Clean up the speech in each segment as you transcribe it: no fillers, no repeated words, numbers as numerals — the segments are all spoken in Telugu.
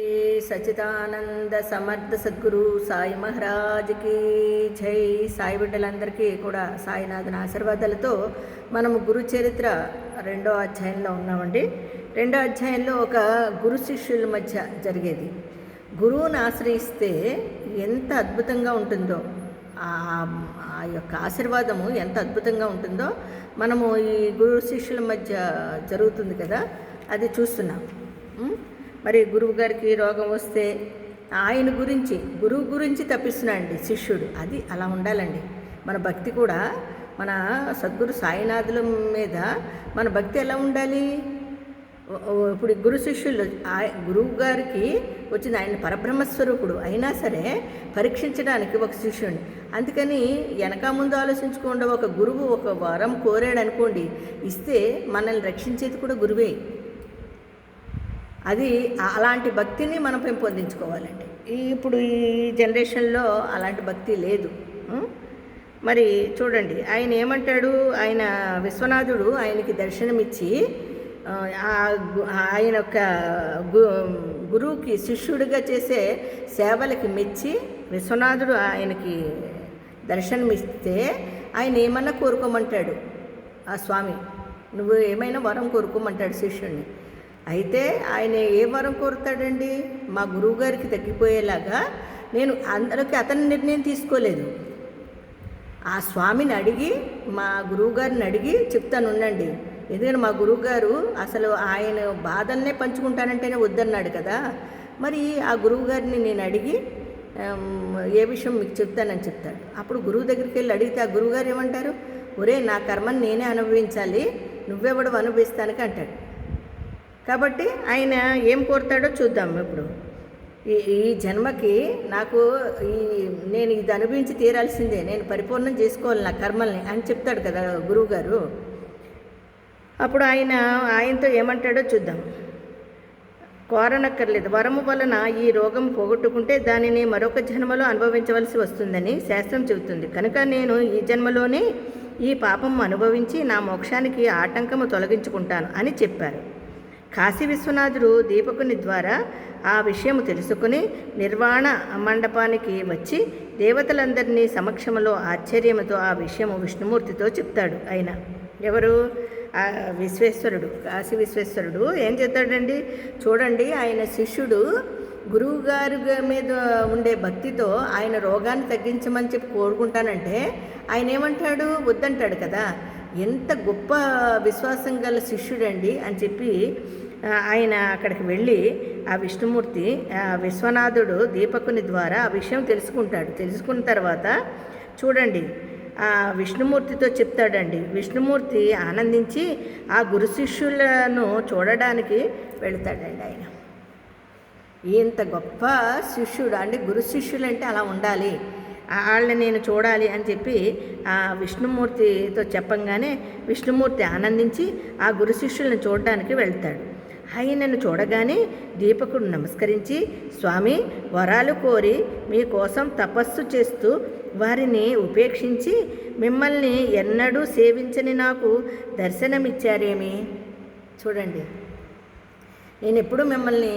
శ్రీ సచ్చిదానంద సమర్థ సద్గురు సాయి మహారాజ్కి జై. సాయి బిడ్డలందరికీ కూడా సాయినాథుని ఆశీర్వాదాలతో మనము గురు చరిత్ర 2వ అధ్యాయంలో ఉన్నామండి. 2వ అధ్యాయంలో ఒక గురు శిష్యుల మధ్య జరిగేది. గురువుని ఆశ్రయిస్తే ఎంత అద్భుతంగా ఉంటుందో, ఆ యొక్క ఆశీర్వాదము ఎంత అద్భుతంగా ఉంటుందో మనము ఈ గురు శిష్యుల మధ్య జరుగుతుంది కదా, అది చూస్తున్నాం. మరి గురువు గారికి రోగం వస్తే గురువు గురించి తప్పిస్తున్నాడండి శిష్యుడు. అది అలా ఉండాలండి. మన భక్తి కూడా మన సద్గురు సాయినాథుల మీద మన భక్తి ఎలా ఉండాలి? ఇప్పుడు గురు శిష్యులు గురువు గారికి వచ్చింది, ఆయన పరబ్రహ్మస్వరూపుడు అయినా సరే పరీక్షించడానికి ఒక శిష్యుడిని. అందుకని వెనక ముందు ఆలోచించకుండా ఒక గురువు ఒక వరం కోరాడు అనుకోండి, ఇస్తే మనల్ని రక్షించేది కూడా గురువే. అది అలాంటి భక్తిని మనం పెంపొందించుకోవాలండి. ఇప్పుడు ఈ జనరేషన్లో అలాంటి భక్తి లేదు. మరి చూడండి, ఆయన ఏమంటాడు, ఆయన విశ్వనాథుడు ఆయనకి దర్శనమిచ్చి ఆయన యొక్క గురువుకి శిష్యుడిగా చేసే సేవలకి మెచ్చి విశ్వనాథుడు ఆయనకి దర్శనమిస్తే ఆయన ఏమన్నా కోరుకోమంటాడు. ఆ స్వామి నువ్వు ఏమైనా వరం కోరుకోమంటాడు శిష్యుడిని. అయితే ఆయన ఏ వరం కోరుతాడండి? మా గురువుగారికి తగ్గిపోయేలాగా నేను అందరికీ అతని నిర్ణయం తీసుకోలేదు, ఆ స్వామిని అడిగి మా గురువుగారిని అడిగి చెప్తాను ఉండండి. ఎందుకంటే మా గురువుగారు అసలు ఆయన బాధల్నే పంచుకుంటానంటేనే వద్దన్నాడు కదా. మరి ఆ గురువుగారిని నేను అడిగి ఏ విషయం మీకు చెప్తానని చెప్తాడు. అప్పుడు గురువు దగ్గరికి వెళ్ళి అడిగితే ఆ గురువుగారు ఏమంటారు, ఒరే నా కర్మని నేనే అనుభవించాలి, నువ్వెవడు అనుభవిస్తానికి అంటాడు. కాబట్టి ఆయన ఏం కోరుతాడో చూద్దాం. ఇప్పుడు ఈ జన్మకి నాకు నేను ఇది అనుభవించి తీరాల్సిందే, నేను పరిపూర్ణం చేసుకోవాలి నా కర్మల్ని అని చెప్తాడు కదా గురువుగారు. అప్పుడు ఆయనతో ఏమంటాడో చూద్దాం. కోరనక్కర్లేదు, వరము వలన ఈ రోగం పోగొట్టుకుంటే దానిని మరొక జన్మలో అనుభవించవలసి వస్తుందని శాస్త్రం చెబుతుంది. కనుక నేను ఈ జన్మలోనే ఈ పాపం అనుభవించి నా మోక్షానికి ఆటంకము తొలగించుకుంటాను అని చెప్పారు. కాశీ విశ్వనాథుడు దీపకుని ద్వారా ఆ విషయము తెలుసుకుని నిర్వాణ మండపానికి వచ్చి దేవతలందరినీ సమక్షంలో ఆశ్చర్యముతో ఆ విషయము విష్ణుమూర్తితో చెప్తాడు. ఆయన ఎవరు? విశ్వేశ్వరుడు, కాశీ విశ్వేశ్వరుడు ఏం చెప్తాడండి? చూడండి, ఆయన శిష్యుడు గురువు గారి మీద ఉండే భక్తితో ఆయన రోగాన్ని తగ్గించమని చెప్పి కోరుకుంటానంటే ఆయన ఏమంటాడు? వద్దంటాడు కదా. ఎంత గొప్ప విశ్వాసం గల శిష్యుడండి అని చెప్పి ఆయన అక్కడికి వెళ్ళి ఆ విష్ణుమూర్తి విశ్వనాథుడు దీపకుని ద్వారా ఆ విషయం తెలుసుకుంటాడు. తెలుసుకున్న తర్వాత చూడండి ఆ విష్ణుమూర్తితో చెప్తాడండి. విష్ణుమూర్తి ఆనందించి ఆ గురు శిష్యులను చూడడానికి వెళతాడండి. ఆయన ఇంత గొప్ప శిష్యుడు అండి. గురు శిష్యులు అంటే అలా ఉండాలి, వాళ్ళని నేను చూడాలి అని చెప్పి ఆ విష్ణుమూర్తితో చెప్పంగానే విష్ణుమూర్తి ఆనందించి ఆ గురు శిష్యులను చూడడానికి వెళ్తాడు. ఆయనను చూడగానే దీపకుడు నమస్కరించి, స్వామి వరాలు కోరి మీకోసం తపస్సు చేస్తూ వారిని ఉపేక్షించి మిమ్మల్ని ఎన్నడూ సేవించని నాకు దర్శనమిచ్చారేమి? చూడండి, నేను ఎప్పుడు మిమ్మల్ని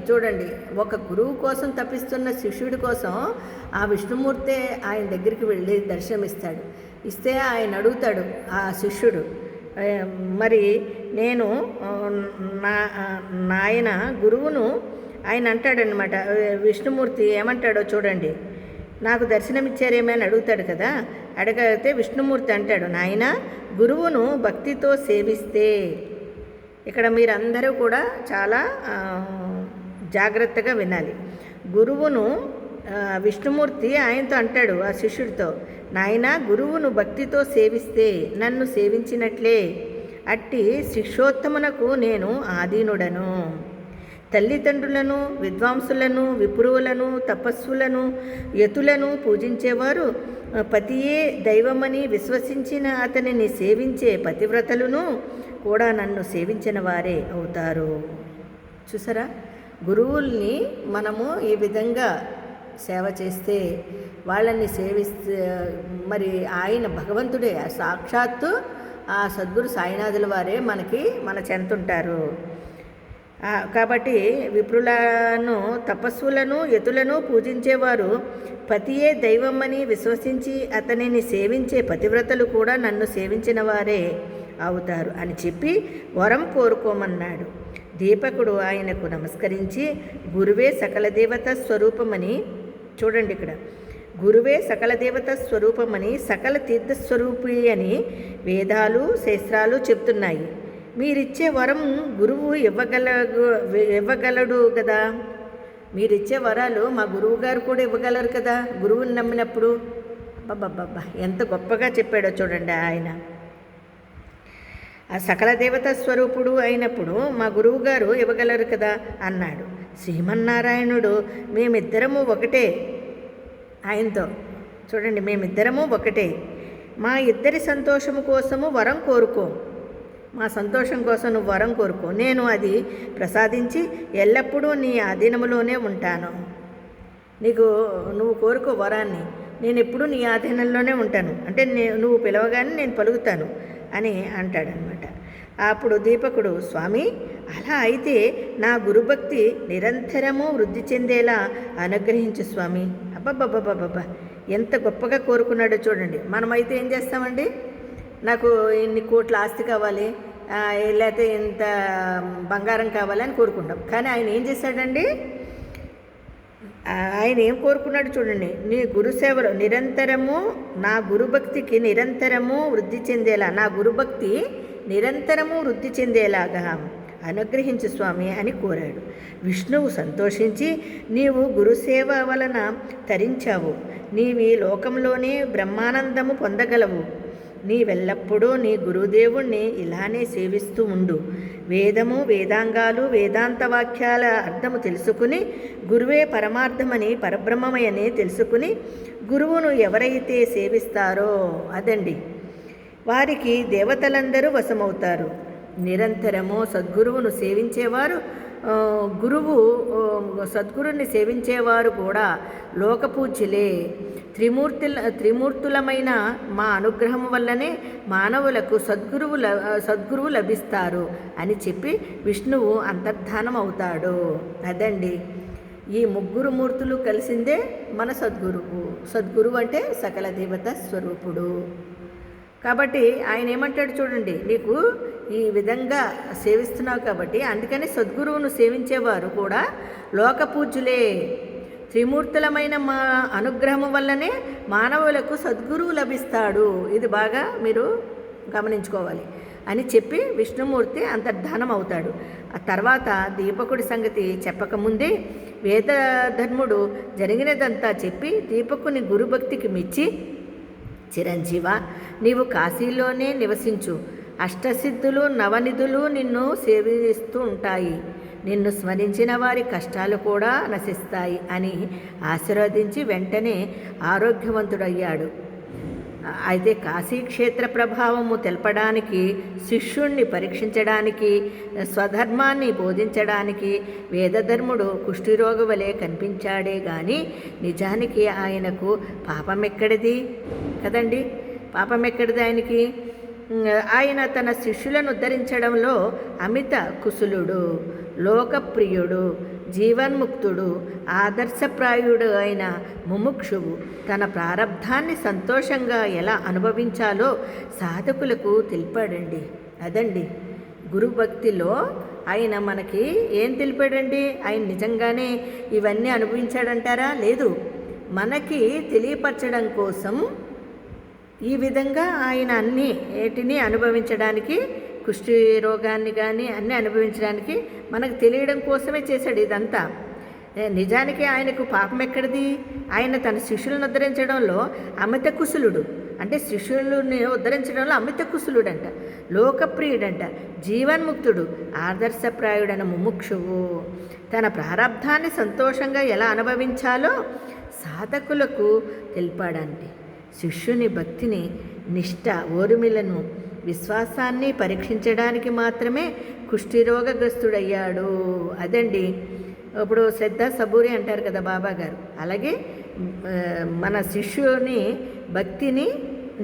చూడండి, ఒక గురువు కోసం తప్పిస్తున్న శిష్యుడి కోసం ఆ విష్ణుమూర్తే ఆయన దగ్గరికి వెళ్ళి దర్శనమిస్తాడు. ఇస్తే ఆయన అడుగుతాడు ఆ శిష్యుడు, మరి నేను నాయన గురువును ఆయన అంటాడనమాట. విష్ణుమూర్తి ఏమంటాడో చూడండి, నాకు దర్శనమిచ్చారేమో అని అడుగుతాడు కదా. అడిగితే విష్ణుమూర్తి అంటాడు, నాయన గురువును భక్తితో సేవిస్తే. ఇక్కడ మీరందరూ కూడా చాలా జాగ్రత్తగా వినాలి. గురువును విష్ణుమూర్తి ఆయనతో అంటాడు ఆ శిష్యుడితో, నాయన గురువును భక్తితో సేవిస్తే నన్ను సేవించినట్లే. అట్టి శిష్యోత్తమునకు నేను ఆధీనుడను. తల్లిదండ్రులను, విద్వాంసులను, విప్రువులను, తపస్సులను, యతులను పూజించేవారు పతియే దైవమని విశ్వసించిన అతనిని సేవించే పతివ్రతలను కూడా నన్ను సేవించిన వారే అవుతారు. చూసారా, గురువుల్ని మనము ఈ విధంగా సేవ చేస్తే, వాళ్ళని సేవిస్తే, మరి ఆయన భగవంతుడే సాక్షాత్తు ఆ సద్గురు సాయినాథుల వారే మన చెంతుంటారు. కాబట్టి విప్రులను, తపస్సులను, యతులను పూజించేవారు పతియే దైవమని విశ్వసించి అతనిని సేవించే పతివ్రతలు కూడా నన్ను సేవించిన వారే అవుతారు అని చెప్పి వరం కోరుకోమన్నాడు. దీపకుడు ఆయనకు నమస్కరించి గురువే సకల దేవత స్వరూపమని, చూడండి ఇక్కడ, గురువే సకల దేవత స్వరూపమని, సకల తీర్థస్వరూపి అని వేదాలు శాస్త్రాలు చెప్తున్నాయి. మీరిచ్చే వరం గురువు ఇవ్వగలడు కదా. మీరిచ్చే వరాలు మా గురువు గారు కూడా ఇవ్వగలరు కదా, గురువుని నమ్మినప్పుడు. అబ్బబ్బబ్బా, ఎంత గొప్పగా చెప్పాడో చూడండి ఆయన. ఆ సకల దేవత స్వరూపుడు అయినప్పుడు మా గురువు గారు ఇవ్వగలరు కదా అన్నాడు. శ్రీమన్నారాయణుడు మేమిద్దరము ఒకటే ఆయనతో. చూడండి, మేమిద్దరము ఒకటే. మా ఇద్దరి సంతోషము కోసము వరం కోరుకో. మా సంతోషం కోసం నువ్వు వరం కోరుకో, నేను అది ప్రసాదించి ఎల్లప్పుడూ నీ ఆధీనములోనే ఉంటాను. నువ్వు కోరుకో వరాన్ని, నేను ఎప్పుడూ నీ ఆధీనంలోనే ఉంటాను. అంటే నువ్వు పిలవగానే నేను పలుకుతాను అని అంటాడనమాట. అప్పుడు దీపకుడు, స్వామి అలా అయితే నా గురుభక్తి నిరంతరము వృద్ధి చెందేలా అనుగ్రహించు స్వామి. అబ్బబ్బబ్బబ్బబ్బా, ఎంత గొప్పగా కోరుకున్నాడో చూడండి. మనమైతే ఏం చేస్తామండి, నాకు ఇన్ని కోట్ల ఆస్తి కావాలి, లేకపోతే ఇంత బంగారం కావాలి అని కోరుకుంటాం. కానీ ఆయన ఏం చేశాడండి, ఆయన ఏం కోరుకున్నాడు చూడండి. నీ గురుసేవలో నిరంతరము నా గురుభక్తికి నిరంతరము వృద్ధి చెందేలా, నా గురుభక్తి నిరంతరము వృద్ధి చెందేలాగా అనుగ్రహించు స్వామి అని కోరాడు. విష్ణువు సంతోషించి, నీవు గురుసేవ వలన తరించావు, నీవి లోకంలోనే బ్రహ్మానందము పొందగలవు. నీవెల్లప్పుడూ నీ గురుదేవుణ్ణి ఇలానే సేవిస్తూ ఉండు. వేదము, వేదాంగాలు, వేదాంత వాక్యాల అర్థము తెలుసుకుని గురువే పరమార్థమని, పరబ్రహ్మమని తెలుసుకుని గురువును ఎవరైతే సేవిస్తారో అదండి వారికి దేవతలందరూ వశమవుతారు. నిరంతరము సద్గురువును సేవించేవారు, సద్గురుని సేవించేవారు కూడా లోకపూజ్యులే. త్రిమూర్తులమైన మా అనుగ్రహం వల్లనే మానవులకు సద్గురువు లభిస్తారు అని చెప్పి విష్ణువు అంతర్ధానం అవుతాడు. అదండి, ఈ ముగ్గురు మూర్తులు కలిసిందే మన సద్గురువు. సద్గురువు అంటే సకల దేవత స్వరూపుడు. కాబట్టి ఆయన ఏమంటాడు చూడండి, నీకు ఈ విధంగా సేవిస్తున్నావు కాబట్టి అందుకని సద్గురువును సేవించేవారు కూడా లోకపూజ్యులే. త్రిమూర్తులమైన మా అనుగ్రహం వల్లనే మానవులకు సద్గురువు లభిస్తాడు. ఇది బాగా మీరు గమనించుకోవాలి అని చెప్పి విష్ణుమూర్తి అంతర్ధానం అవుతాడు. ఆ తర్వాత దీపకుడి సంగతి చెప్పకముందే వేదధర్ముడు జరిగినదంతా చెప్పి దీపకుని గురుభక్తికి మెచ్చి, చిరంజీవ, నీవు కాశీలోనే నివసించు. అష్టసిద్ధులు నవనిధులు నిన్ను సేవిస్తూ ఉంటాయి. నిన్ను స్మరించిన వారి కష్టాలు కూడా నశిస్తాయి అని ఆశీర్వదించి వెంటనే ఆరోగ్యవంతుడయ్యాడు. అయితే కాశీక్షేత్ర ప్రభావము తెలపడానికి, శిష్యుణ్ణి పరీక్షించడానికి, స్వధర్మాన్ని బోధించడానికి వేదధర్ముడు కుష్ఠిరోగ వలె కనిపించాడే కానీ నిజానికి ఆయనకు పాపమెక్కడిది కదండి. పాపమెక్కడిది ఆయనకి? ఆయన తన శిష్యులను ఉద్ధరించడంలో అమిత కుశలుడు, లోకప్రియుడు, జీవన్ముక్తుడు, ఆదర్శప్రాయుడు అయిన ముముక్షువు తన ప్రారబ్ధాన్ని సంతోషంగా ఎలా అనుభవించాలో సాధకులకు తెలిపాడండి. అదండి గురుభక్తిలో ఆయన మనకి ఏం తెలిపాడండి. ఆయన నిజంగానే ఇవన్నీ అనుభవించాడంటారా? లేదు, మనకి తెలియపరచడం కోసం ఈ విధంగా ఆయన అన్నిటినీ అనుభవించడానికి, కుష్టి రోగాన్ని కానీ అన్నీ అనుభవించడానికి మనకు తెలియడం కోసమే చేశాడు ఇదంతా. నిజానికి ఆయనకు పాపం ఎక్కడిది? ఆయన తన శిష్యులను ఉద్ధరించడంలో అమిత కుశలుడు. అంటే శిష్యులని ఉద్ధరించడంలో అమిత కుశలుడంట, లోకప్రియుడంట, జీవన్ముక్తుడు, ఆదర్శప్రాయుడైన ముముక్షువు తన ప్రారబ్ధాన్ని సంతోషంగా ఎలా అనుభవించాలో సాధకులకు తెలిపాడండి. శిష్యుని భక్తిని, నిష్ఠ, ఓర్మిలను, విశ్వాసాన్ని పరీక్షించడానికి మాత్రమే కుష్ఠిరోగగ్రస్తుడయ్యాడు. అదండి ఇప్పుడు శ్రద్ధ సబూరి అంటారు కదా బాబా గారు. అలాగే మన శిష్యుని భక్తిని,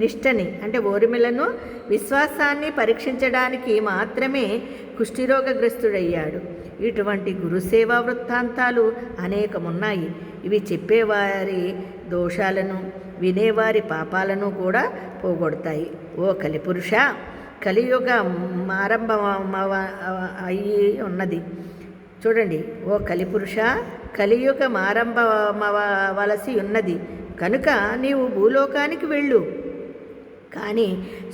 నిష్టని అంటే ఓర్మిలను, విశ్వాసాన్ని పరీక్షించడానికి మాత్రమే కుష్ఠిరోగగ్రస్తుడయ్యాడు. ఇటువంటి గురుసేవా వృత్తాంతాలు అనేకమున్నాయి. ఇవి చెప్పేవారి దోషాలను, వినేవారి పాపాలను కూడా పోగొడతాయి. ఓ కలిపురుష, కలియుగ ఆరంభం అయి ఉన్నది. చూడండి, ఓ కలిపురుష, కలియుగం ఆరంభమవలసి ఉన్నది కనుక నీవు భూలోకానికి వెళ్ళు. కానీ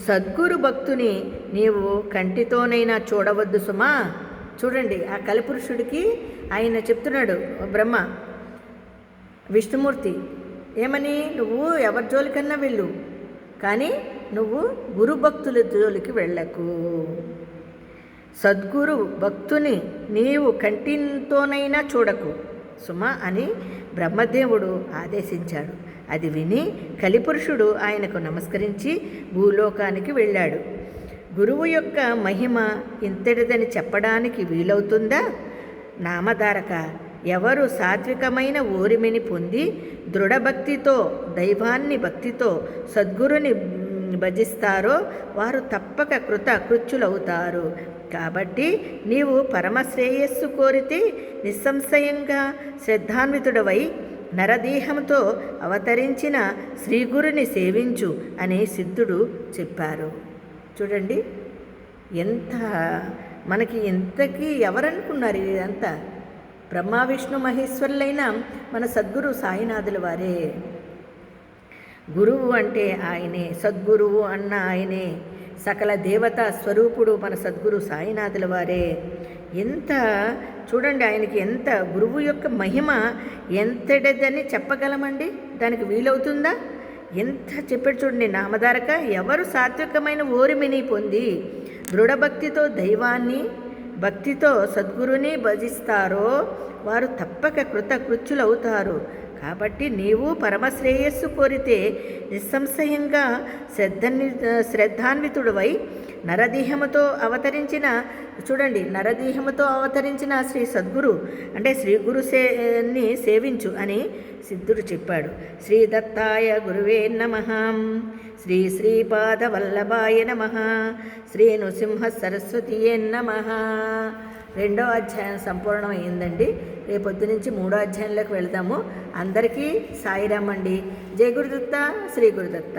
సద్గురు భక్తుని నీవు కంటితోనైనా చూడవద్దు సుమా. చూడండి, ఆ కలిపురుషుడికి ఆయన చెప్తున్నాడు బ్రహ్మ, విష్ణుమూర్తి ఏమని, నువ్వు ఎవరి జోలికన్నా వెళ్ళు, కానీ నువ్వు గురు భక్తుల జోలికి వెళ్ళకు. సద్గురు భక్తుని నీవు కంటితోనైనా చూడకు సుమా అని బ్రహ్మదేవుడు ఆదేశించాడు. అది విని కలిపురుషుడు ఆయనకు నమస్కరించి భూలోకానికి వెళ్ళాడు. గురువు యొక్క మహిమ ఇంతటిదని చెప్పడానికి వీలవుతుందా? నామధారక, ఎవరు సాత్వికమైన ఓరిమిని పొంది దృఢభక్తితో, దైవాన్ని భక్తితో సద్గురుని భజిస్తారో వారు తప్పక కృతకృత్యులవుతారు. కాబట్టి నీవు పరమశ్రేయస్సు కోరితే నిస్సంశయంగా శ్రద్ధాన్వితుడవై నరదేహంతో అవతరించిన శ్రీగురుని సేవించు అని సిద్ధుడు చెప్పారు. చూడండి, ఎంత మనకి ఇంతకీ ఎవరనుకున్నారు ఇదంతా? బ్రహ్మ విష్ణు మహేశ్వరులైన మన సద్గురు సాయినాథుల వారే. గురువు అంటే ఆయనే, సద్గురువు అన్న ఆయనే, సకల దేవతా స్వరూపుడు మన సద్గురు సాయినాథుల వారే. ఎంత చూడండి, ఆయనకి ఎంత గురువు యొక్క మహిమ ఎంతటిదని చెప్పగలమండి? దానికి వీలవుతుందా? ఎంత చెప్పాడు చూడండి. నామధారక, ఎవరు సాత్వికమైన ఓరిమిని పొంది దృఢభక్తితో దైవాన్ని భక్తితో సద్గురుని భజిస్తారో వారు తప్పక కృతకృత్యులవుతారు. కాబట్టి నీవు పరమశ్రేయస్సు కోరితే నిస్సంశయంగా శ్రద్ధాన్వితుడివై నరదేహముతో అవతరించిన, చూడండి, నరదేహముతో అవతరించిన శ్రీ సద్గురు అంటే శ్రీ గురుని సేవించు అని సిద్ధుడు చెప్పాడు. శ్రీ దత్తాయ గురువే నమః. శ్రీ శ్రీపాదవల్లభాయ నమః. శ్రీ నృసింహ సరస్వతియే నమః. 2వ అధ్యాయం సంపూర్ణమైందండి. రేపొద్దు నుంచి 3వ అధ్యాయంలోకి వెళ్దాము. అందరికీ సాయిరామ్ అండి. జై గురుదత్త, శ్రీ గురుదత్త.